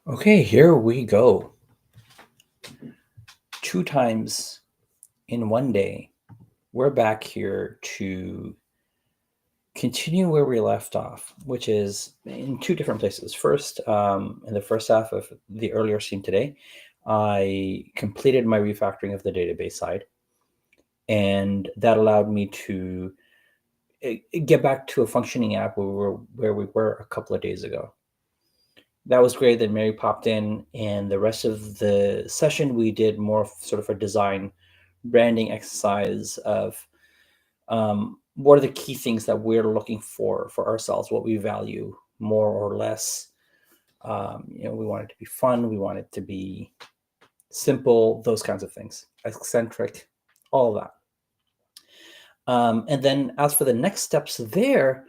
Okay, here we go. 2 times in one day, we're back here to continue where we left off, which is in two different places. First, in the first half of the earlier scene today, I completed my refactoring of the database side, and that allowed me to get back to a functioning app where we were a couple of days ago. That was great that Mary popped in, and the rest of the session we did more sort of a design branding exercise of what are the key things that we're looking for ourselves, what we value more or less. We want it to be fun, we want it to be simple, those kinds of things, eccentric, all of that. And then as for the next steps there,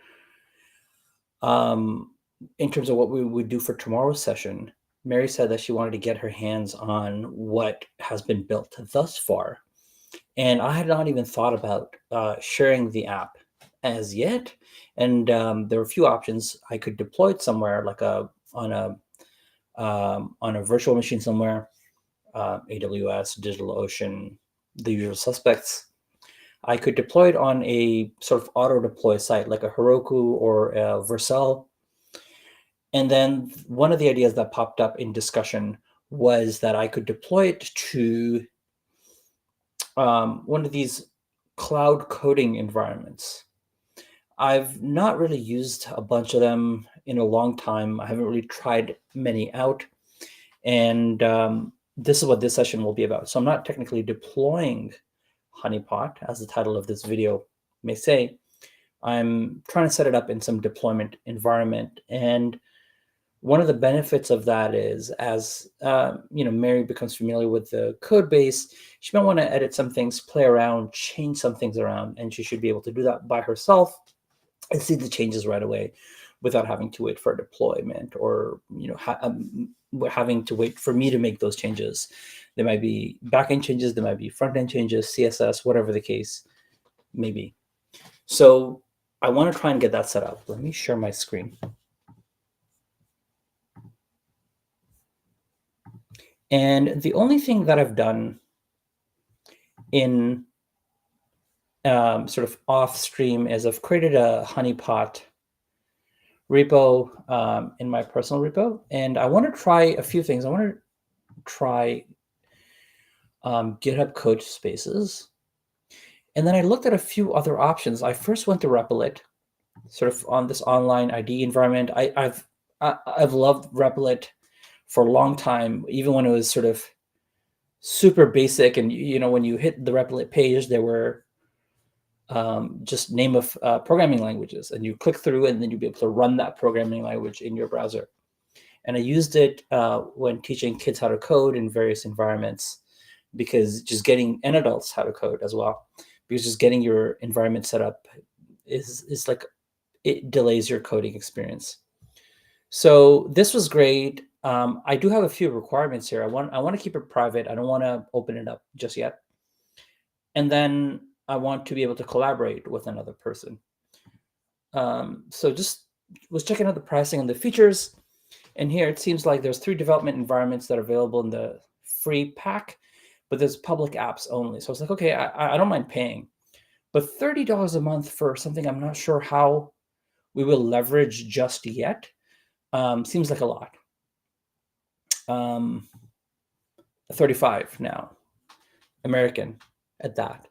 in terms of what we would do for tomorrow's session, Mary said that she wanted to get her hands on what has been built thus far. And I had not even thought about sharing the app as yet. And there were a few options. I could deploy it somewhere, like on a virtual machine somewhere, AWS, DigitalOcean, the usual suspects. I could deploy it on a sort of auto deploy site like a Heroku or a Vercel. And then one of the ideas that popped up in discussion was that I could deploy it to one of these cloud coding environments. I've not really used a bunch of them in a long time. I haven't really tried many out. And this is what this session will be about. So I'm not technically deploying Honeypot, as the title of this video may say. I'm trying to set it up in some deployment environment. And one of the benefits of that is, as Mary becomes familiar with the code base, she might want to edit some things, play around, change some things around, and she should be able to do that by herself and see the changes right away without having to wait for a deployment or having to wait for me to make those changes. There might be backend changes, there might be front-end changes, CSS, whatever the case may be. So I want to try and get that set up. Let me share my screen. And the only thing that I've done in sort of off stream is I've created a Honeypot repo in my personal repo. And I want to try a few things. I want to try GitHub code spaces. And then I looked at a few other options. I first went to Replit, sort of on this online ID environment. I've loved Replit for a long time, even when it was sort of super basic. And when you hit the Replit page, there were just name of programming languages, and you click through, and then you'd be able to run that programming language in your browser. And I used it when teaching kids how to code in various environments, because and adults how to code as well, because just getting your environment set up is like, it delays your coding experience. So this was great. I do have a few requirements here. I want to keep it private. I don't want to open it up just yet. And then I want to be able to collaborate with another person. So just was checking out the pricing and the features. And here it seems like there's 3 development environments that are available in the free pack, but there's public apps only. So I was like, okay, I don't mind paying. But $30 a month for something I'm not sure how we will leverage just yet seems like a lot. 35 now, American at that.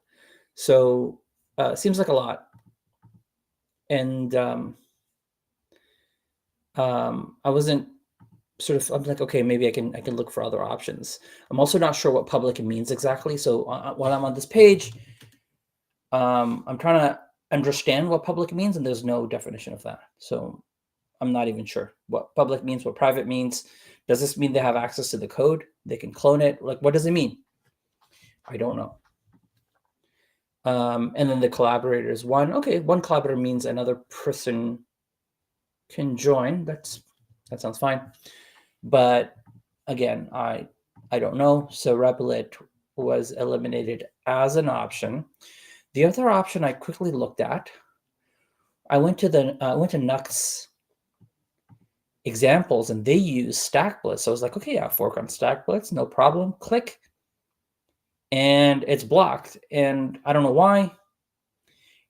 So seems like a lot. And I wasn't I'm like, okay, maybe I can look for other options. I'm also not sure what public means exactly. So while I'm on this page, I'm trying to understand what public means, and there's no definition of that. So I'm not even sure what public means, what private means. Does this mean they have access to the code? They can clone it? Like, what does it mean? I don't know. And then the collaborators. One collaborator means another person can join. That sounds fine. But again, I don't know. So Replit was eliminated as an option. The other option I quickly looked at, I went to Nux examples, and they use StackBlitz. So I was like, okay, yeah, fork on StackBlitz, no problem. Click, and it's blocked. And I don't know why.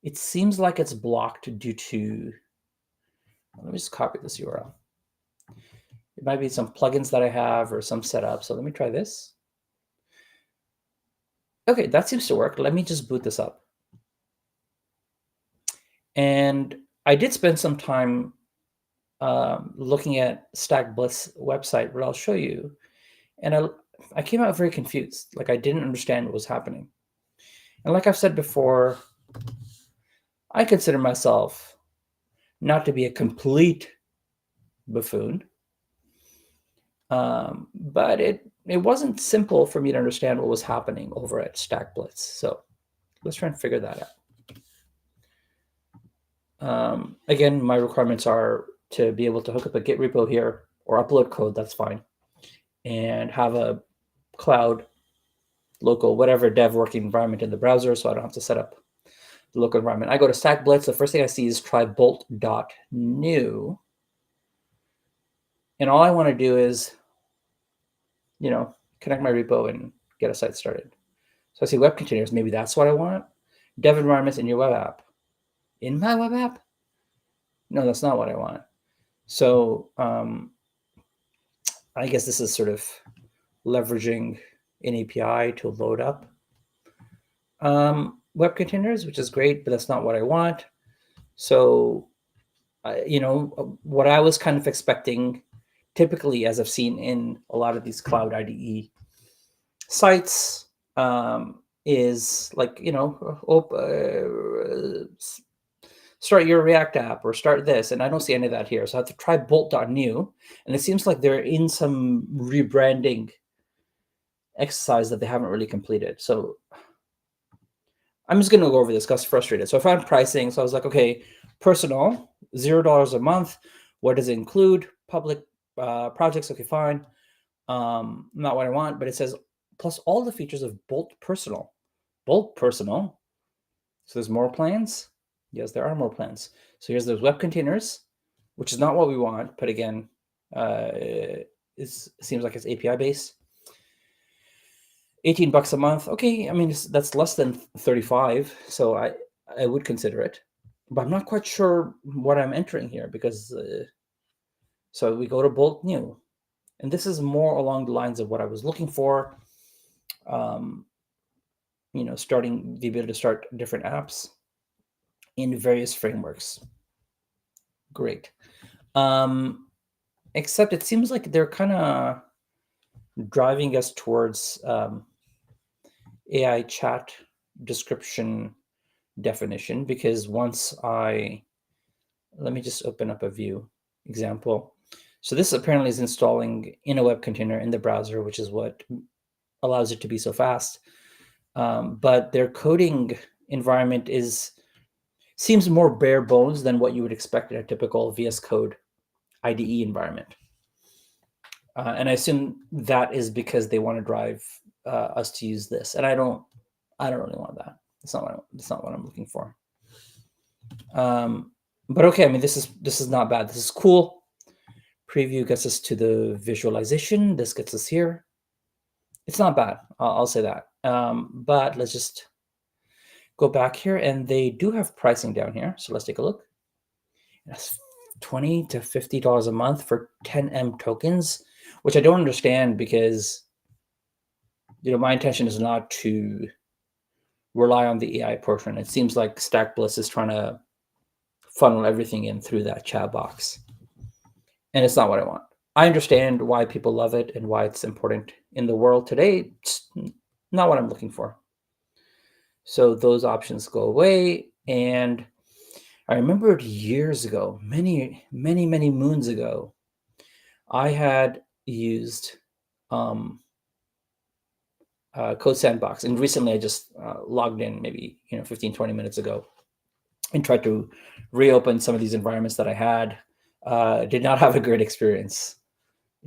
It seems like it's blocked due to, let me just copy this URL. It might be some plugins that I have or some setup. So let me try this. Okay, that seems to work. Let me just boot this up. And I did spend some time looking at StackBlitz website, but I'll show you. And I came out very confused. Like, I didn't understand what was happening. And like I've said before, I consider myself not to be a complete buffoon. But it wasn't simple for me to understand what was happening over at StackBlitz. So let's try and figure that out. Again, my requirements are to be able to hook up a Git repo here or upload code, that's fine, and have a cloud, local, whatever dev working environment in the browser, so I don't have to set up the local environment. I go to StackBlitz. The first thing I see is try bolt.new. And all I want to do is, connect my repo and get a site started. So I see web containers. Maybe that's what I want. Dev environments in your web app. In my web app? No, that's not what I want. So I guess this is sort of leveraging an API to load up web containers, which is great, but that's not what I want. So, what I was kind of expecting, typically, as I've seen in a lot of these cloud IDE sites, is like, start your React app or start this. And I don't see any of that here. So I have to try bolt.new. And it seems like they're in some rebranding exercise that they haven't really completed. So I'm just going to go over this because I'm frustrated. So I found pricing. So I was like, okay, personal, $0 a month. What does it include? Public projects. Okay, fine. Not what I want, but it says plus all the features of Bolt Personal. Bolt Personal. So there's more plans. Yes, there are more plans. So here's those web containers, which is not what we want. But again, it seems like it's API based. $18 a month. Okay, I mean, that's less than 35. So I would consider it. But I'm not quite sure what I'm entering here because, so we go to Bolt New. And this is more along the lines of what I was looking for. Starting the ability to start different apps in various frameworks. Great. Except it seems like they're kind of driving us towards AI chat description definition, because let me just open up a view example. So this apparently is installing in a web container in the browser, which is what allows it to be so fast. But their coding environment seems more bare bones than what you would expect in a typical VS Code IDE environment. And I assume that is because they want to drive us to use this. And I don't really want that. That's not what I'm looking for. But okay, I mean, this is not bad. This is cool. Preview gets us to the visualization. This gets us here. It's not bad. I'll say that. But let's just go back here, and they do have pricing down here. So let's take a look. That's $20 to $50 a month for 10M tokens, which I don't understand because, my intention is not to rely on the AI portion. It seems like StackBlitz is trying to funnel everything in through that chat box. And it's not what I want. I understand why people love it and why it's important in the world today. It's not what I'm looking for. So those options go away. And I remember years ago, many, many, many moons ago, I had used Code Sandbox. And recently I just logged in maybe 15, 20 minutes ago and tried to reopen some of these environments that I had. Did not have a great experience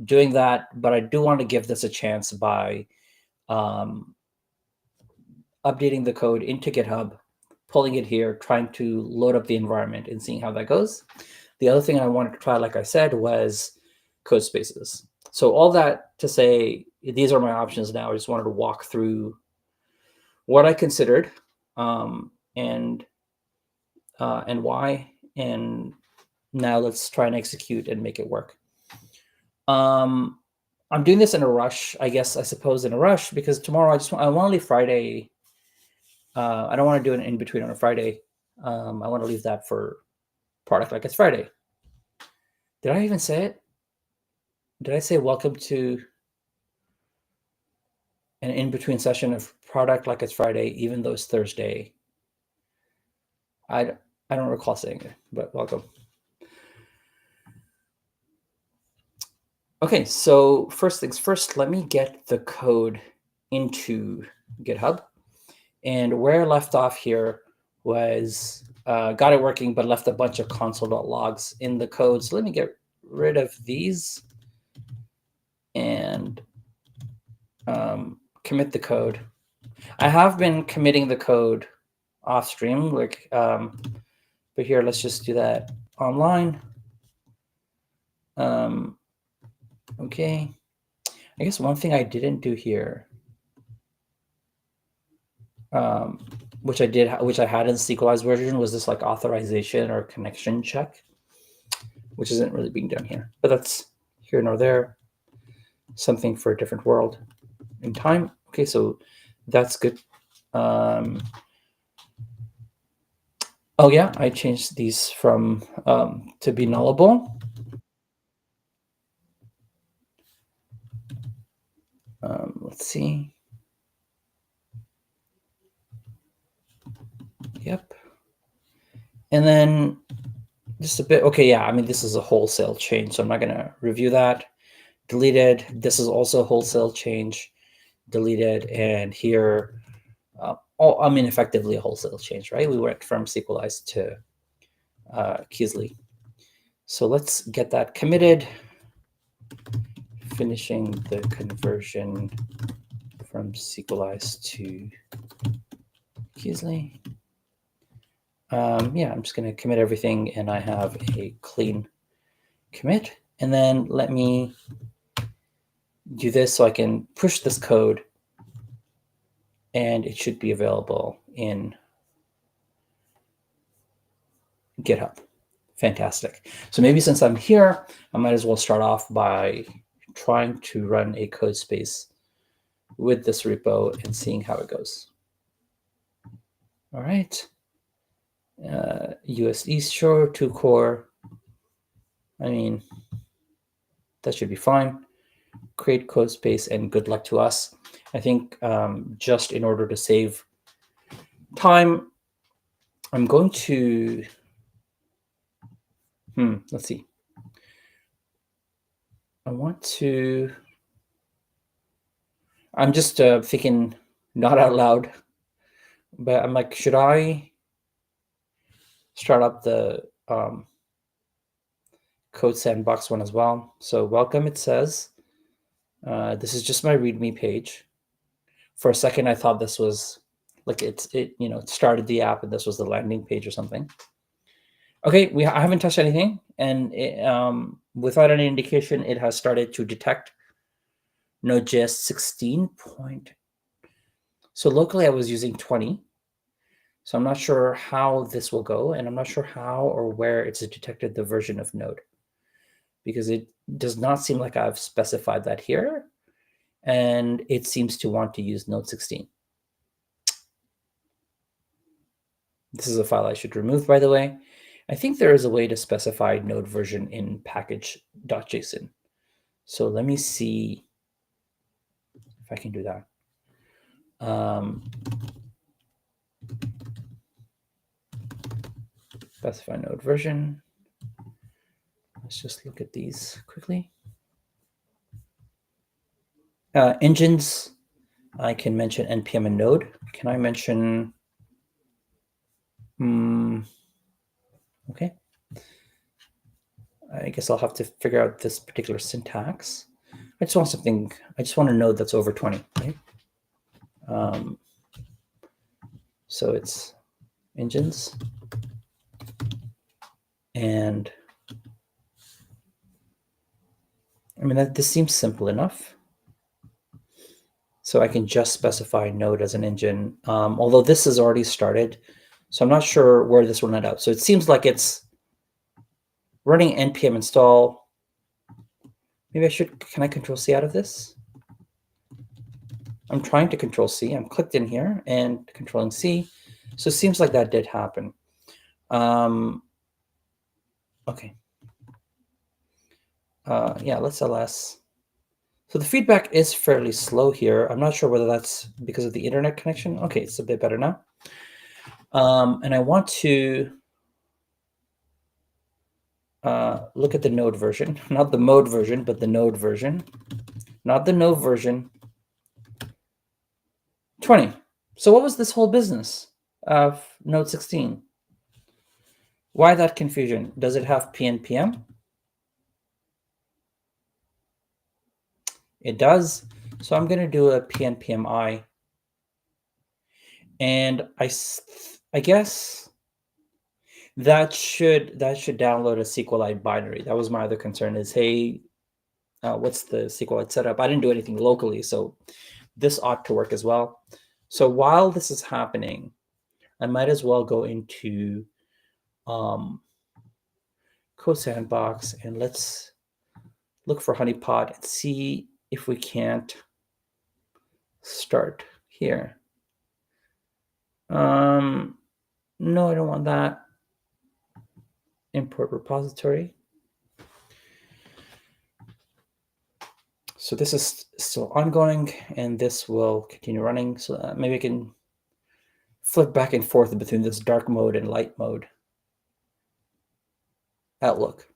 doing that, but I do want to give this a chance by updating the code into GitHub, pulling it here, trying to load up the environment and seeing how that goes. The other thing I wanted to try, like I said, was code spaces. So all that to say, these are my options now. I just wanted to walk through what I considered, and why, and now let's try and execute and make it work. I'm doing this in a rush, I guess, I suppose in a rush, because tomorrow I want to leave Friday. I don't want to do an in between on a Friday. I want to leave that for product like it's Friday. Did I even say it? Did I say welcome to an in between session of product like it's Friday, even though it's Thursday? I don't recall saying it, but welcome. Okay, so first things first, let me get the code into GitHub. And where I left off here was got it working, but left a bunch of console.logs in the code. So let me get rid of these and commit the code. I have been committing the code off stream, like, but here, let's just do that online. Okay. I guess one thing I didn't do here, which I had in the SQLized version, was this like authorization or connection check, which isn't really being done here, but that's here nor there. Something for a different world in time. Okay, so that's good. Oh yeah, I changed these from to be nullable. Let's see. Yep. And then just a bit. Okay, yeah, I mean, this is a wholesale change, so I'm not going to review that. Deleted. This is also a wholesale change. Deleted. And here, I mean, effectively a wholesale change, right? We went from SQLized to Keasley. So let's get that committed. Finishing the conversion from SQLized to Keasley. Yeah, I'm just going to commit everything, and I have a clean commit. And then let me do this so I can push this code, and it should be available in GitHub. Fantastic. So maybe since I'm here, I might as well start off by trying to run a code space with this repo and seeing how it goes. All right. US East Shore, 2 core. I mean, that should be fine. Create code space, and good luck to us. I think just in order to save time, I'm going to, let's see. I'm just thinking not out loud, but I'm like, should I start up the code sandbox one as well? So welcome, it says. This is just my README page. For a second, I thought this was like it started the app and this was the landing page or something. Okay, I haven't touched anything, and without any indication, it has started to detect Node.js 16 point. So locally, I was using 20. So I'm not sure how this will go, and I'm not sure how or where it's detected the version of Node, because it does not seem like I've specified that here, and it seems to want to use Node 16. This is a file I should remove, by the way. I think there is a way to specify Node version in package.json. So let me see if I can do that. Specify Node version. Let's just look at these quickly. Engines, I can mention NPM and Node. Can I mention? Okay. I guess I'll have to figure out this particular syntax. I just want a node that's over 20, right? So it's engines and I mean, this seems simple enough. So I can just specify Node as an engine, although this has already started. So I'm not sure where this will net out. So it seems like it's running npm install. Maybe can I control C out of this? I'm trying to control C. I'm clicked in here and controlling C. So it seems like that did happen. Okay. Yeah, let's ls. So the feedback is fairly slow here. I'm not sure whether that's because of the internet connection. Okay, it's a bit better now. And I want to look at the node version, not the mode version, but the node version, not the node version. 20. So what was this whole business of node 16? Why that confusion? Does it have PNPM? It does. So I'm going to do a PNPMI. And I guess that should download a SQLite binary. That was my other concern is, hey, what's the SQLite setup? I didn't do anything locally, so this ought to work as well. So while this is happening, I might as well go into Code Sandbox and let's look for Honeypot and see if we can't start here. No, I don't want that. Import repository. So this is still ongoing, and this will continue running. So maybe I can flip back and forth between this dark mode and light mode. Outlook.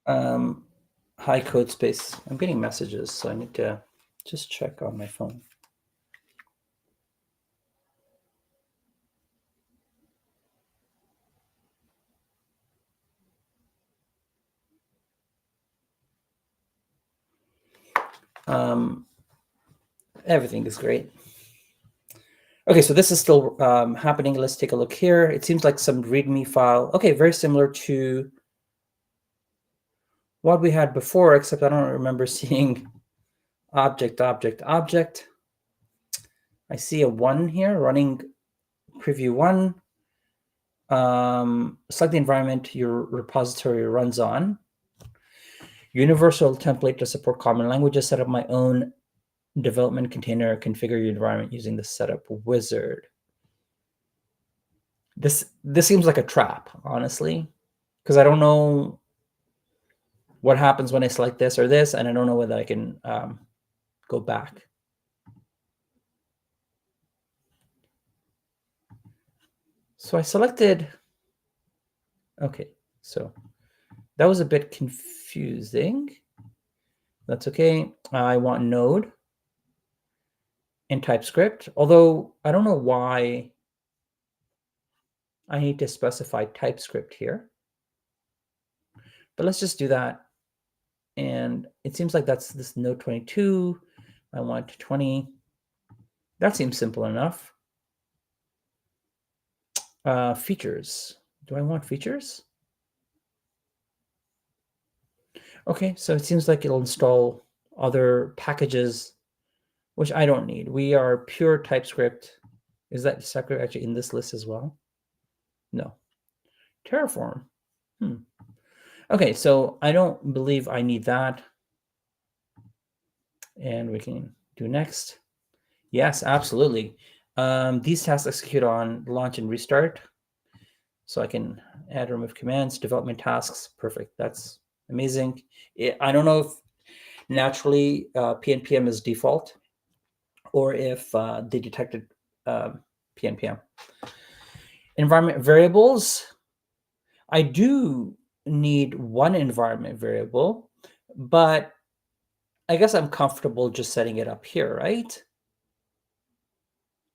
Hi, code space. I'm getting messages, so I need to just check on my phone. Everything is great. Okay, so this is still happening. Let's take a look here. It seems like some README file. Okay, very similar to what we had before, except I don't remember seeing object. I see a 1 here running preview 1. Select the environment your repository runs on. Universal template to support common languages. Set up my own development container. Configure your environment using the setup wizard. This seems like a trap, honestly, because I don't know what happens when I select this or this, and I don't know whether I can go back. So I selected, okay, so that was a bit confusing. That's okay. I want Node and TypeScript, although I don't know why I need to specify TypeScript here. But let's just do that. And it seems like that's this Node 22. I want 20. That seems simple enough. Features. Do I want features? Okay, so it seems like it'll install other packages, which I don't need. We are pure TypeScript. Is that actually in this list as well? No. Terraform. Okay, so I don't believe I need that. And we can do next. Yes, absolutely. These tasks execute on launch and restart. So I can add, remove commands, development tasks. Perfect. That's amazing. I don't know if naturally PNPM is default or if they detected PNPM. Environment variables. I do need one environment variable, but I guess I'm comfortable just setting it up here, right?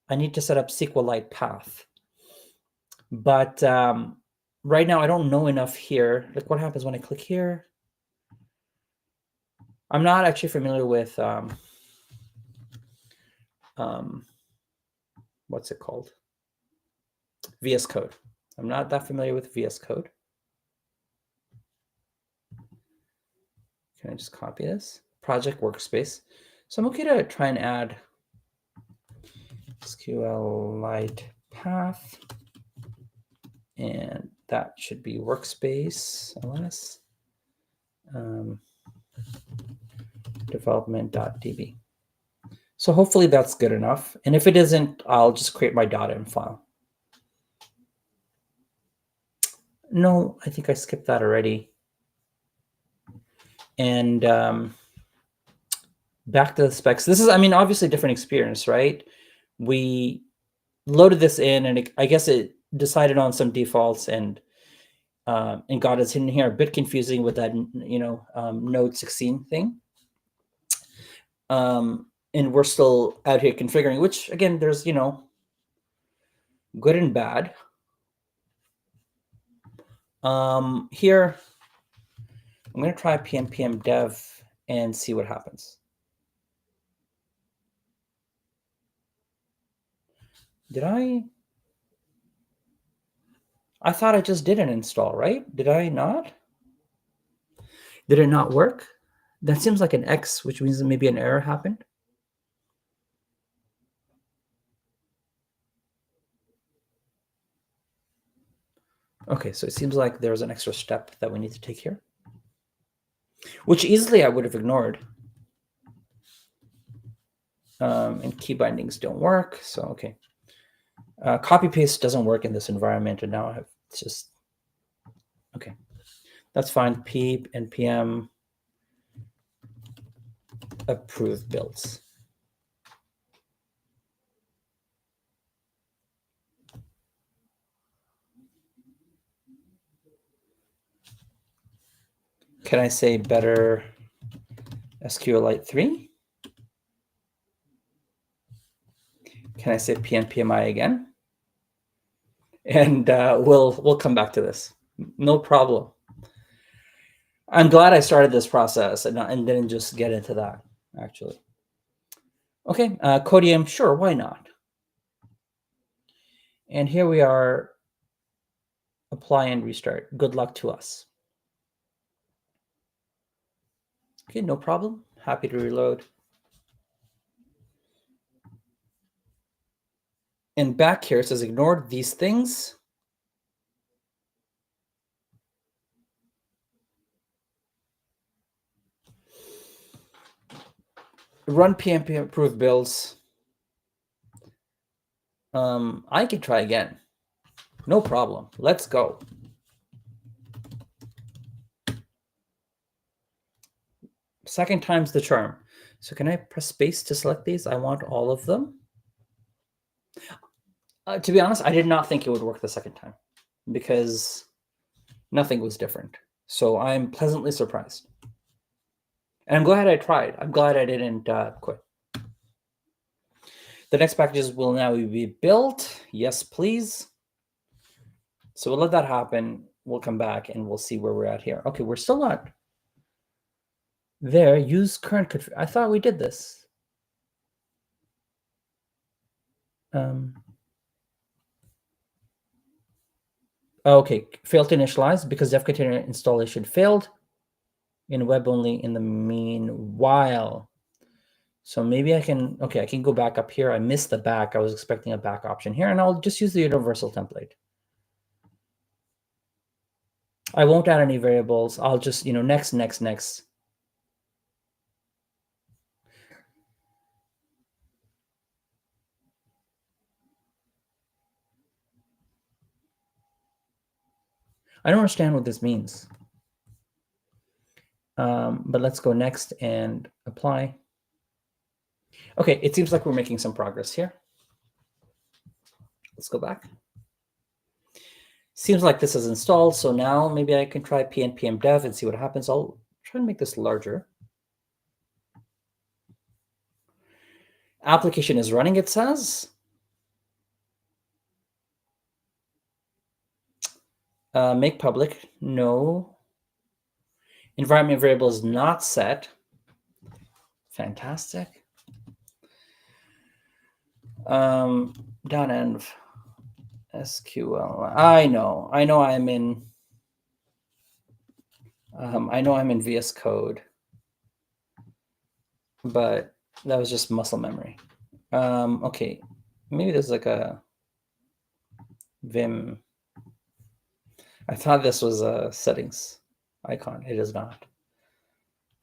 I need to set up SQLite path. But right now, I don't know enough here. Like, what happens when I click here? I'm not actually familiar with what's it called? VS Code. I'm not that familiar with VS Code. Can I just copy this? Project workspace. So I'm okay to try and add SQLite path, and that should be workspace ls development.db. So hopefully that's good enough. And if it isn't, I'll just create my .m file. No, I think I skipped that already. And back to the specs. This is, I mean, obviously different experience, right? We loaded this in, and I guess it decided on some defaults and got us in here a bit confusing with that, node 16 thing. And we're still out here configuring, which again, there's, good and bad. Here, I'm going to try pnpm dev and see what happens. Did I thought I just did an install, right? Did I not? Did it not work? That seems like an X, which means that maybe an error happened. Okay, so it seems like there's an extra step that we need to take here, which easily I would have ignored. And key bindings don't work, so okay. Copy paste doesn't work in this environment, and now I have just okay. That's fine. P and PM approve builds. Can I say better SQLite 3? Can I say PNPMI again? And we'll come back to this. No problem. I'm glad I started this process and didn't just get into that, actually. Okay, Codium, sure, why not? And here we are, apply and restart. Good luck to us. Okay, no problem. Happy to reload. And back here, it says ignore these things. Run PNP approve builds. I can try again. No problem. Let's go. Second time's the charm. So can I press space to select these? I want all of them. To be honest, I did not think it would work the second time because nothing was different. So I'm pleasantly surprised. And I'm glad I tried. I'm glad I didn't quit. The next packages will now be built. Yes, please. So we'll let that happen. We'll come back and we'll see where we're at here. Okay, we're still not there. Use current config. I thought we did this. Okay, failed to initialize because dev container installation failed in web only in the meanwhile. So maybe I can go back up here. I missed the back. I was expecting a back option here, and I'll just use the universal template. I won't add any variables. I'll just, next. I don't understand what this means. But let's go next and apply. Okay, it seems like we're making some progress here. Let's go back. Seems like this is installed, so now maybe I can try pnpm dev and see what happens. I'll try and make this larger. Application is running, it says. Make public, no. Environment variable is not set. Fantastic. .env SQL. I know I'm in. I know I'm in VS Code. but that was just muscle memory. Okay, maybe there's like a Vim. I thought this was a settings icon. It is not.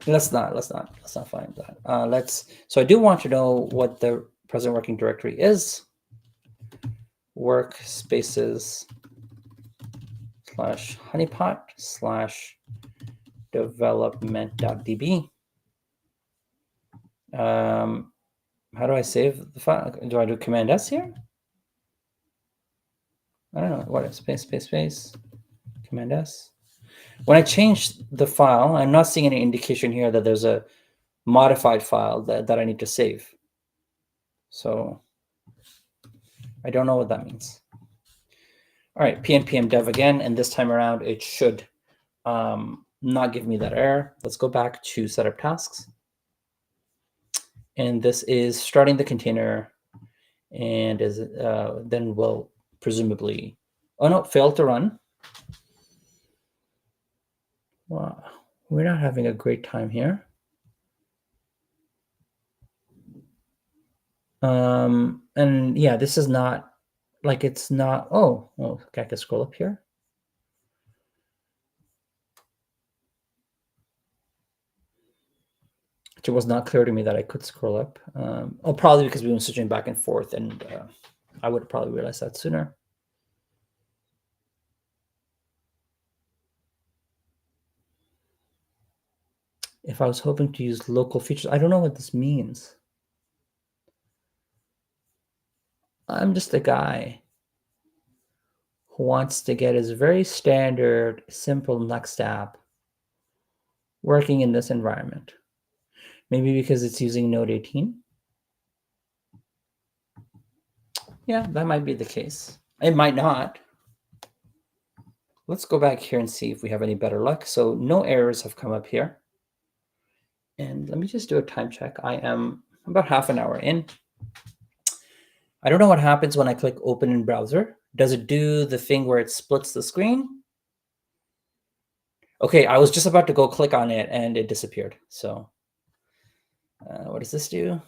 Let's not find that. So I do want to know what the present working directory is. Workspaces / honeypot / development.db. How do I save the file? Do I do Command S here? I don't know. What is space, Command S? When I change the file, I'm not seeing any indication here that there's a modified file that I need to save. So I don't know what that means. All right, pnpm dev again, and this time around it should not give me that error. Let's go back to setup tasks. And this is starting the container, and is then we'll presumably, oh no, failed to run. Wow, we're not having a great time here. And yeah, this is not like it's not. Oh, okay, I can scroll up here. It was not clear to me that I could scroll up. Probably because we've been switching back and forth, and I would probably realize that sooner. If I was hoping to use local features, I don't know what this means. I'm just a guy who wants to get his very standard, simple Next app working in this environment. Maybe because it's using Node 18. Yeah, that might be the case. It might not. Let's go back here and see if we have any better luck. So no errors have come up here. And let me just do a time check. I am about half an hour in. I don't know what happens when I click open in browser. Does it do the thing where it splits the screen? Okay, I was just about to go click on it and it disappeared. So what does this do?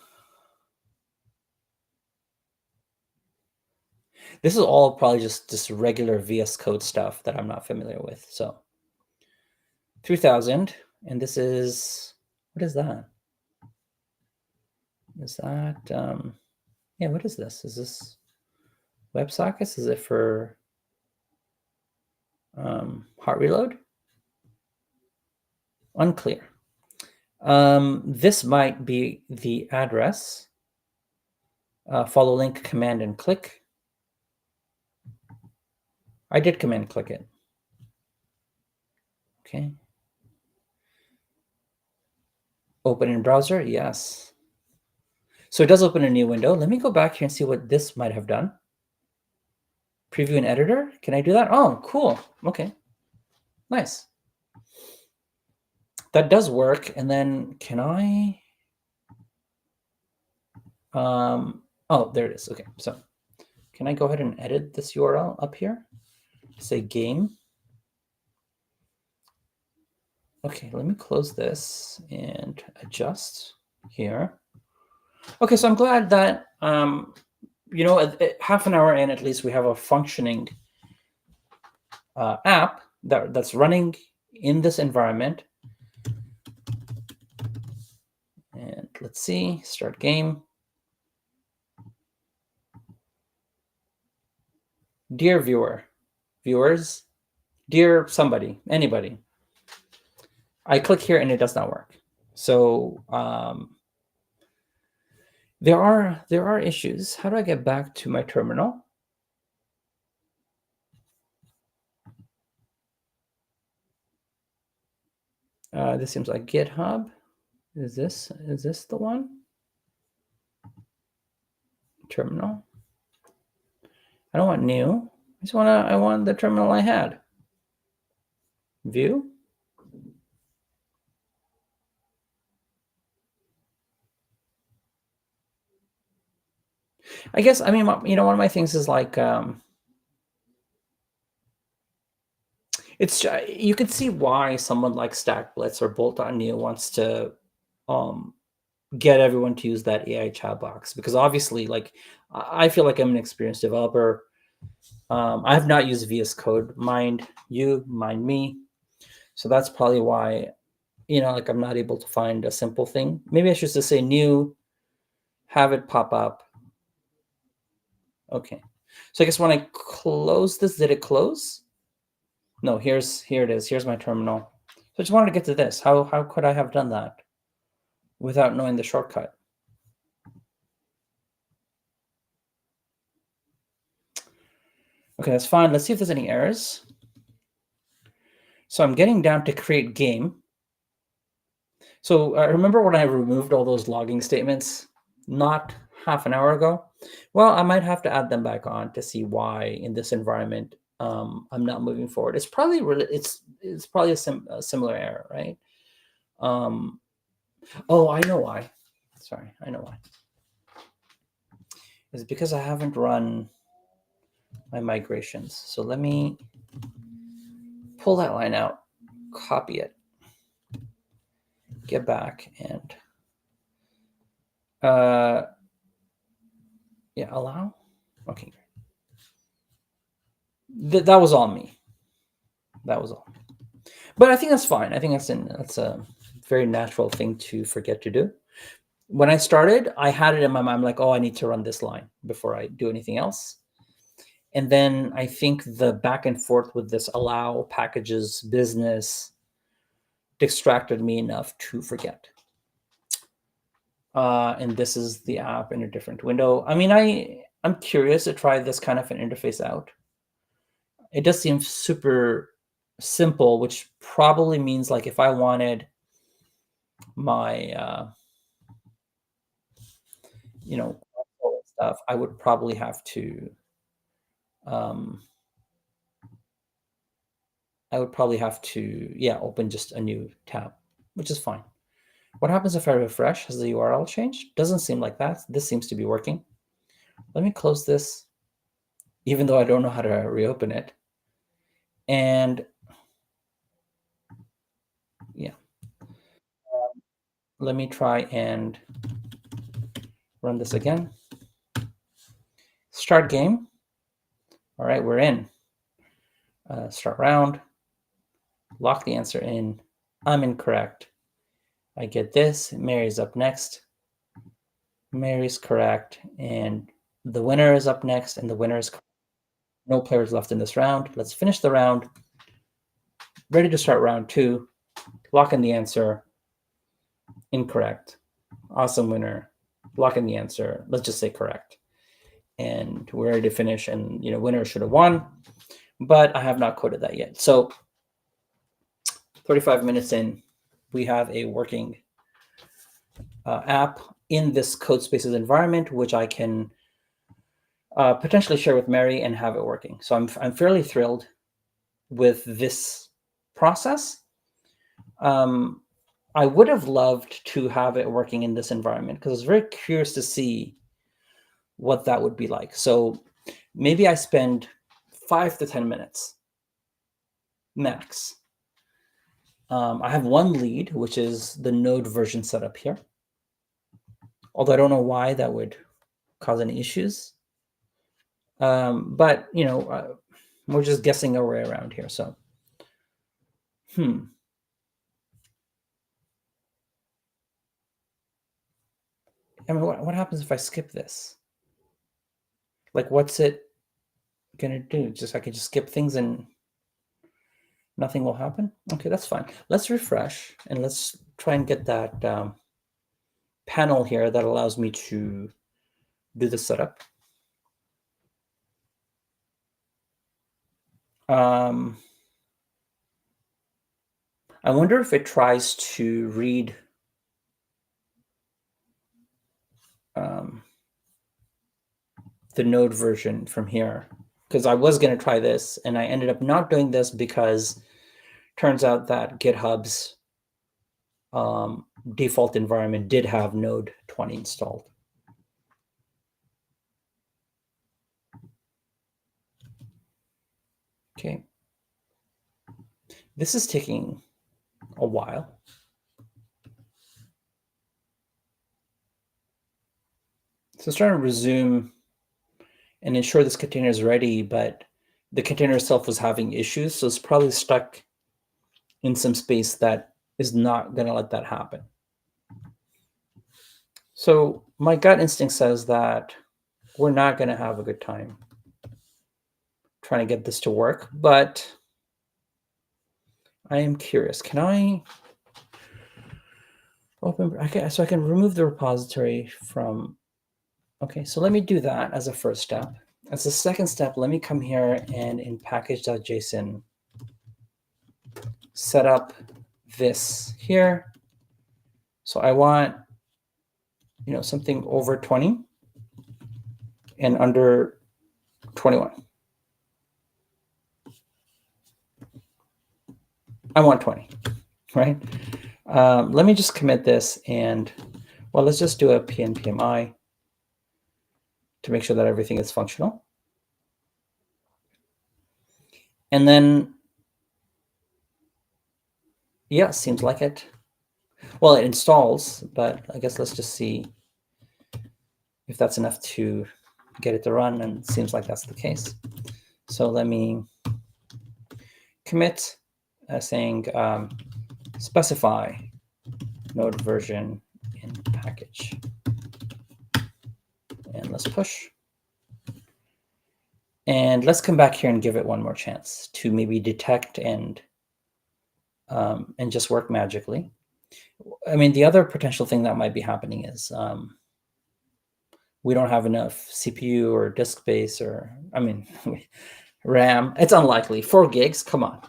This is all probably just regular VS Code stuff that I'm not familiar with. So 3000, and this is, what is that? Is that, yeah, what is this? Is this WebSockets? Is it for heart reload? Unclear. This might be the address. Follow link, command and click. I did command click it. Okay. Open in browser, yes. So it does open a new window. Let me go back here and see what this might have done. Preview in editor, can I do that? Oh, cool, okay, nice. That does work, and then can I, oh, there it is, okay. So can I go ahead and edit this URL up here? Say game. Okay, let me close this and adjust here. Okay, so I'm glad that, you know, at half an hour in, at least we have a functioning app that's running in this environment. And let's see, start game. Dear viewers, dear somebody, anybody. I click here and it does not work. So there are issues. How do I get back to my terminal? This seems like GitHub. Is this the one? Terminal. I don't want new. I want the terminal I had. View. I guess, I mean, you know, one of my things is like, it's, you can see why someone like Stack Blitz or Bolt.new wants to get everyone to use that AI chat box, because obviously, like, I feel like I'm an experienced developer. I have not used VS Code, mind you, mind me. So that's probably why, like, I'm not able to find a simple thing. Maybe I should just say new, have it pop up. Okay. So I guess when I close this, did it close? No, here it is. Here's my terminal. So I just wanted to get to this. How could I have done that without knowing the shortcut? Okay, that's fine. Let's see if there's any errors. So I'm getting down to create game. So remember when I removed all those logging statements not half an hour ago? Well, I might have to add them back on to see why in this environment I'm not moving forward. It's probably it's probably a similar error, right? Oh, I know why. Sorry, I know why. It's because I haven't run my migrations. So let me pull that line out, copy it, get back, and yeah, allow. Okay, that was all me. That was all. But I think that's fine. I think that's a very natural thing to forget to do. When I started, I had it in my mind, like, oh, I need to run this line before I do anything else. And then I think the back and forth with this allow packages business distracted me enough to forget. And this is the app in a different window. I mean, I'm curious to try this kind of an interface out. It does seem super simple, which probably means, like, if I wanted my stuff, I would probably have to open just a new tab, which is fine. What happens if I refresh? Has the URL changed? Doesn't seem like that. This seems to be working. Let me close this, even though I don't know how to reopen it. And yeah, let me try and run this again. Start game. All right, we're in. Start round. Lock the answer in. I'm incorrect. I get this. Mary's up next. Mary's correct. And the winner is up next, and the winner is correct. No players left in this round. Let's finish the round. Ready to start round 2. Lock in the answer. Incorrect. Awesome winner. Lock in the answer. Let's just say correct. And we're ready to finish. And winner should have won, but I have not coded that yet. So 35 minutes in, we have a working app in this CodeSpaces environment, which I can potentially share with Mary and have it working. So I'm fairly thrilled with this process. I would have loved to have it working in this environment because I was very curious to see what that would be like. So maybe I spend 5 to 10 minutes max. I have one lead, which is the node version setup here. Although I don't know why that would cause any issues. But, we're just guessing our way around here. So, I mean, what happens if I skip this? Like, what's it gonna do? I can just skip things and nothing will happen? Okay, that's fine. Let's refresh and let's try and get that panel here that allows me to do the setup. I wonder if it tries to read the node version from here, because I was going to try this and I ended up not doing this because turns out that GitHub's default environment did have node 20 installed. Okay. This is taking a while. So it's trying to resume and ensure this container is ready, but the container itself was having issues. So it's probably stuck in some space that is not going to let that happen. So my gut instinct says that we're not going to have a good time trying to get this to work, but I am curious. Can I open? So I can remove the repository from. Okay, so let me do that as a first step. As a second step, let me come here and in package.json set up this here. So I want, something over 20 and under 21. I want 20, right? Let me just commit this and, well, let's just do a pnpmi to make sure that everything is functional. And then, yeah, seems like it. Well, it installs, but I guess let's just see if that's enough to get it to run, and it seems like that's the case. So let me commit saying specify node version in package. And let's push. And let's come back here and give it one more chance to maybe detect and just work magically. I mean, the other potential thing that might be happening is we don't have enough CPU or disk space or, RAM. It's unlikely. 4 gigs, come on.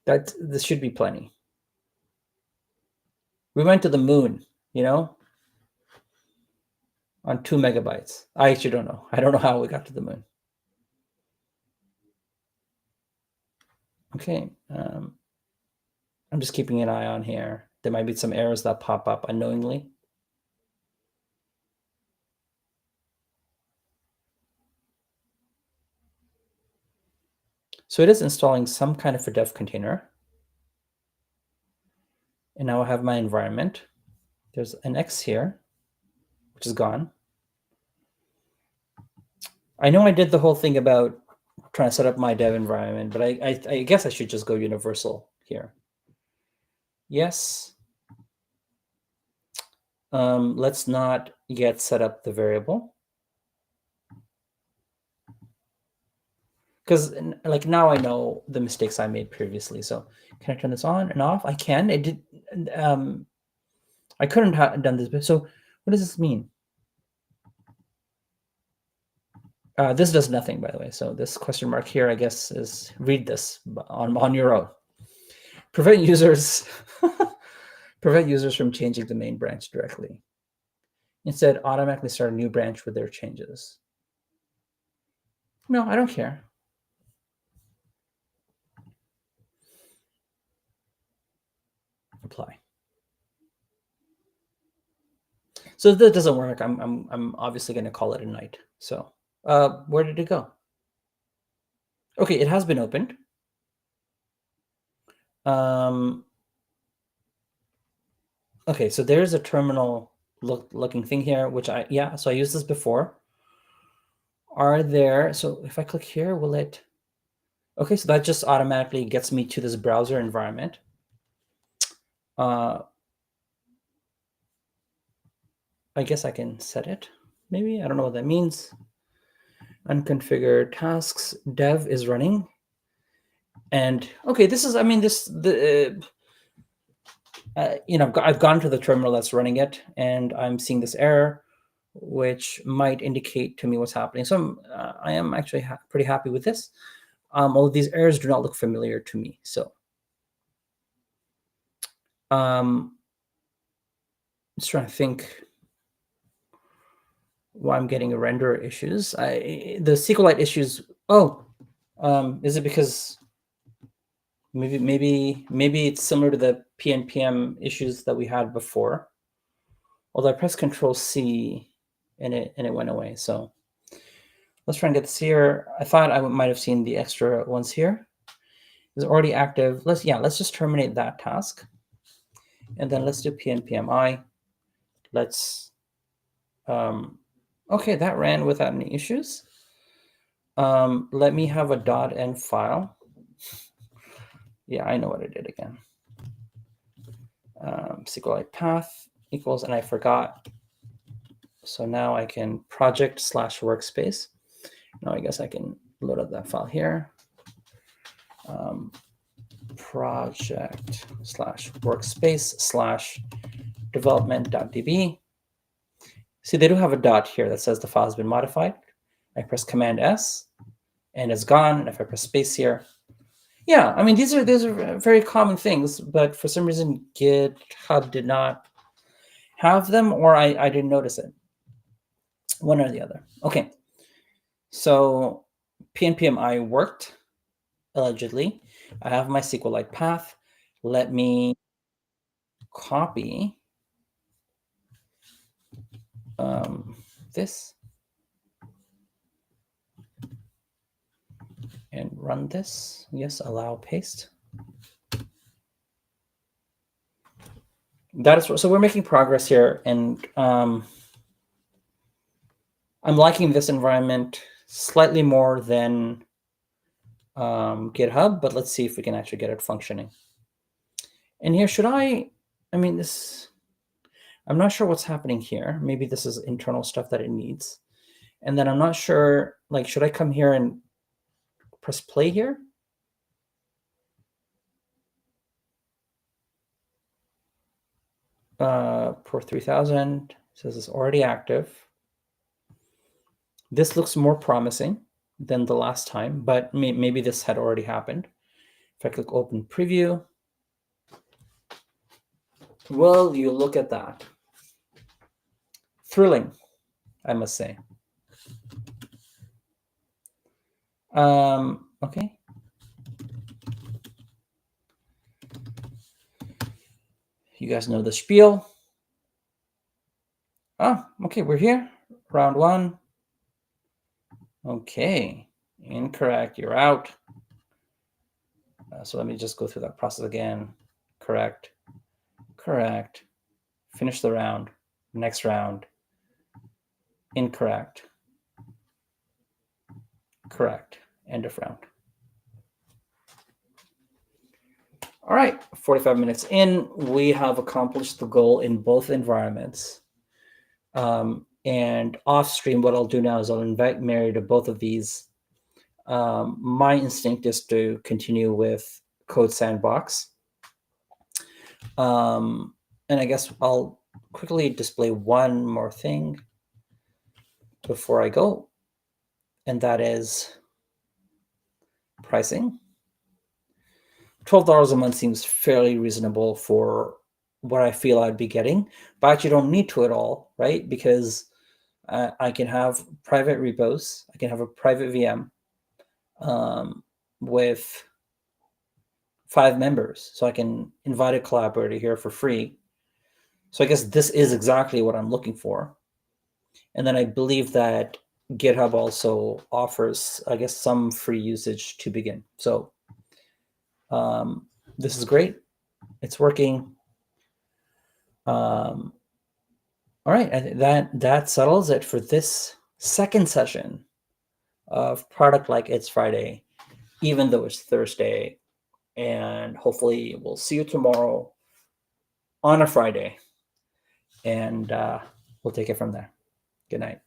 This should be plenty. We went to the moon, on 2 megabytes. I actually don't know. I don't know how we got to the moon. Okay. I'm just keeping an eye on here. There might be some errors that pop up unknowingly. So it is installing some kind of a dev container. And now I have my environment. There's an X here, which is gone. I know I did the whole thing about trying to set up my dev environment, but I guess I should just go universal here. Yes. Let's not yet set up the variable. Because like now I know the mistakes I made previously. So can I turn this on and off? I can. It did. I couldn't have done this. So what does this mean? This does nothing, by the way. So this question mark here, I guess, is read this on your own. Prevent users from changing the main branch directly. Instead, automatically start a new branch with their changes. No, I don't care. Apply. So if that doesn't work, I'm obviously going to call it a night. So where did it go? Okay, it has been opened. Okay, so there's a terminal looking thing here, which so I used this before. So if I click here, will it? Okay, so that just automatically gets me to this browser environment. I guess I can set it. Maybe, I don't know what that means. Unconfigured tasks, dev is running. And okay, this is, I've gone to the terminal that's running it, and I'm seeing this error, which might indicate to me what's happening. So I am actually pretty happy with this. All of these errors do not look familiar to me. So just trying to think why I'm getting render issues. The SQLite issues. Is it because maybe it's similar to the PNPM issues that we had before? Although I pressed Control C and it went away. So let's try and get this here. I thought I might have seen the extra ones here. It's already active. Let's just terminate that task. And then let's do PNPMI. Let's Okay, that ran without any issues. Let me have a .env file. Yeah, I know what I did again. SQLite path equals, and I forgot. So now I can project/workspace. Now I guess I can load up that file here. Project/workspace/development.db. See, they do have a dot here that says the file has been modified. I press Command S, and it's gone. And if I press space here, yeah, I mean these are very common things, but for some reason GitHub did not have them, or I didn't notice it. One or the other. Okay, so PNPMI worked allegedly. I have my SQLite path. Let me copy this and run this. Yes, allow paste. That is so we're making progress here, and I'm liking this environment slightly more than GitHub, but let's see if we can actually get it functioning. And here, I mean, this, I'm not sure what's happening here. Maybe this is internal stuff that it needs. And then I'm not sure, like, should I come here and press play here? Port 3000 says it's already active. This looks more promising than the last time, but maybe this had already happened. If I click open preview, well, you look at that. Thrilling, I must say. Okay. You guys know the spiel. Ah, okay, we're here. Round one. Okay, incorrect, you're out. So let me just go through that process again. Correct, correct. Finish the round. Next round. Incorrect. Correct. End of round. All right, 45 minutes in, we have accomplished the goal in both environments. And off stream, what I'll do now is I'll invite Mary to both of these. My instinct is to continue with Code Sandbox. And I guess I'll quickly display one more thing before I go, and that is pricing. $12 a month seems fairly reasonable for what I feel I'd be getting, but I actually don't need to at all, right? Because I can have private repos, I can have a private VM with 5 members, so I can invite a collaborator here for free. So I guess this is exactly what I'm looking for. And then I believe that GitHub also offers, I guess, some free usage to begin. So this is great. It's working. All right, that settles it for this second session of Product Like It's Friday, even though it's Thursday. And hopefully we'll see you tomorrow on a Friday. And we'll take it from there. Good night.